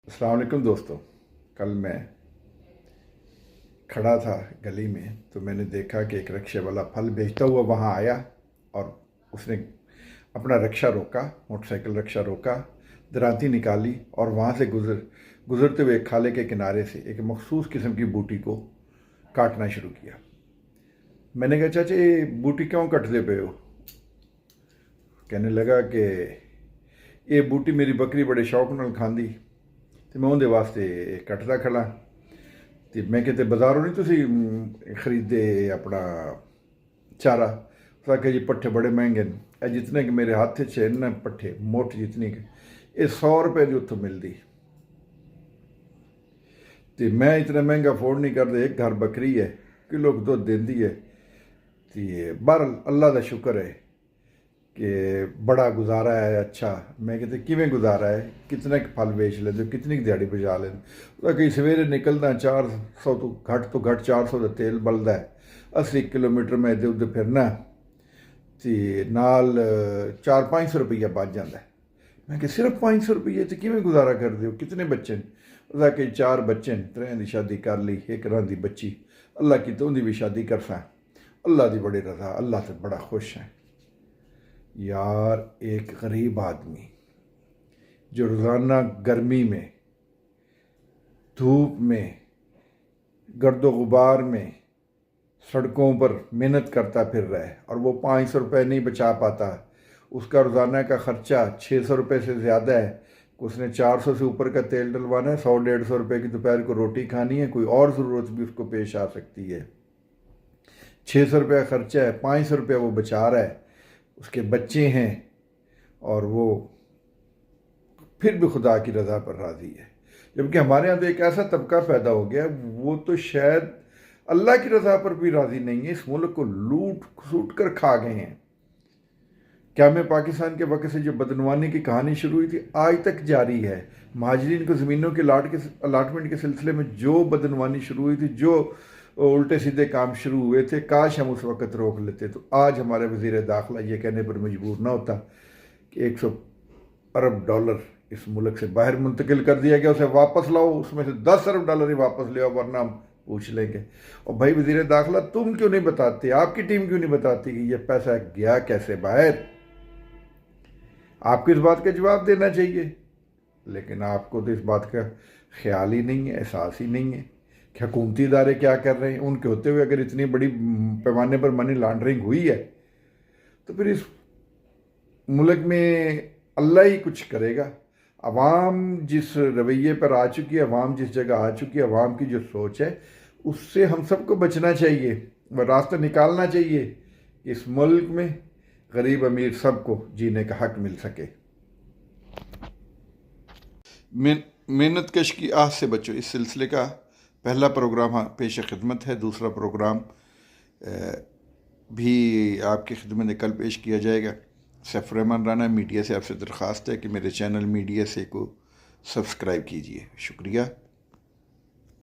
अस्सलाम वालेकुम दोस्तों। कल मैं खड़ा था गली में तो मैंने देखा कि एक रिक्शे वाला फल बेचता हुआ वहाँ आया और उसने अपना रिक्शा रोका, मोटरसाइकिल रिक्शा रोका, दरांती निकाली और वहाँ से गुज़रते हुए एक खाले के किनारे से एक मखसूस किस्म की बूटी को काटना शुरू किया। मैंने कहा, चाचा ये बूटी क्यों कटते पे हो? कहने लगा कि ये बूटी मेरी बकरी बड़े शौक नाल खांदी तो मैं उनके वास्ते कटदा खड़ा। तो मैं कहते बाजारों नहीं तुम खरीदे अपना चारा? उसका कि जी पट्ठे बड़े महंगे ने, ये जितने कि मेरे हाथ च ना पट्ठे मुठ जितनी के ये 100 रुपए की उत्थों मिलती। तो मैं इतना महंगा अफोर्ड नहीं करता, एक घर बकरी है किलो दुध देती है। तो बहरहाल अल्लाह का शुक्र है कि बड़ा गुजारा है। अच्छा मैं कहते किमें गुजारा है, कितने फल बेच लेते हो, कितनी दिहाड़ी बजा लेते? कई सवेरे निकलदा 400 तो घट 400 का तेल बलदा है, 80 किलोमीटर में इधर उधर फिरना तो नाल 400-500 रुपया बच जाता है। मैं कि सिर्फ 500 रुपये तो किमें गुजारा करते हो, कितने बच्चे ने? उसका कि 4 बच्चे ने, 3 की शादी कर ली, एक रही बच्ची, अल्लाह की तो उनकी भी शादी करसा। अल्लाह की बड़ी रजा, अल्लाह से बड़ा खुश है। यार एक गरीब आदमी जो रोज़ाना गर्मी में, धूप में, गर्दो गुबार में सड़कों पर मेहनत करता फिर रहा है और वो 500 रुपये नहीं बचा पाता, उसका रोज़ाना का ख़र्चा 600 रुपये से ज़्यादा है, उसने 400 से ऊपर का तेल डलवाना है, 100-150 रुपये की दोपहर को रोटी खानी है, कोई और ज़रूरत भी उसको पेश आ सकती है। 600 रुपया ख़र्चा है, 500 रुपया वो बचा रहा है, उसके बच्चे हैं और वो फिर भी खुदा की रज़ा पर राज़ी है। जबकि हमारे यहाँ तो एक ऐसा तबका पैदा हो गया, वो तो शायद अल्लाह की रज़ा पर भी राज़ी नहीं है, इस मुल्क को लूट सूट कर खा गए हैं। क्या मैं पाकिस्तान के वक्त से जो बदनवानी की कहानी शुरू हुई थी आज तक जारी है। महाजरीन को ज़मीनों के अलाटमेंट के सिलसिले में जो बदनवानी शुरू हुई थी, जो उल्टे सीधे काम शुरू हुए थे, काश हम उस वक़्त रोक लेते तो आज हमारे वज़ीर दाखिला ये कहने पर मजबूर ना होता कि 100 अरब डॉलर इस मुल्क से बाहर मुंतकिल कर दिया गया, उसे वापस लाओ, उसमें से 10 अरब डॉलर ही वापस ले आओ वरना हम पूछ लेंगे। और भाई वज़ीर दाखिला तुम क्यों नहीं बताते, आपकी टीम क्यों नहीं बताती कि ये पैसा गया कैसे बाहर? आपको इस बात का जवाब देना चाहिए, लेकिन आपको तो इस बात का ख्याल ही नहीं है, एहसास ही नहीं है कि हुकूमती इदारे क्या कर रहे हैं। उनके होते हुए अगर इतनी बड़ी पैमाने पर मनी लॉन्ड्रिंग हुई है तो फिर इस मुल्क में अल्लाह ही कुछ करेगा। अवाम जिस रवैये पर आ चुकी है, अवाम जिस जगह आ चुकी है, अवाम की जो सोच है, उससे हम सबको बचना चाहिए, वह रास्ता निकालना चाहिए कि इस मुल्क में गरीब अमीर सबको जीने का हक मिल सके। मेहनत कश की आह से बचो इस सिलसिले का पहला प्रोग्राम पेश खिदमत है। दूसरा प्रोग्राम भी आपकी खिदमत में कल पेश किया जाएगा। सैफ रहमान राना मीडिया से आपसे दरख्वास्त है कि मेरे चैनल मीडिया से को सब्सक्राइब कीजिए। शुक्रिया।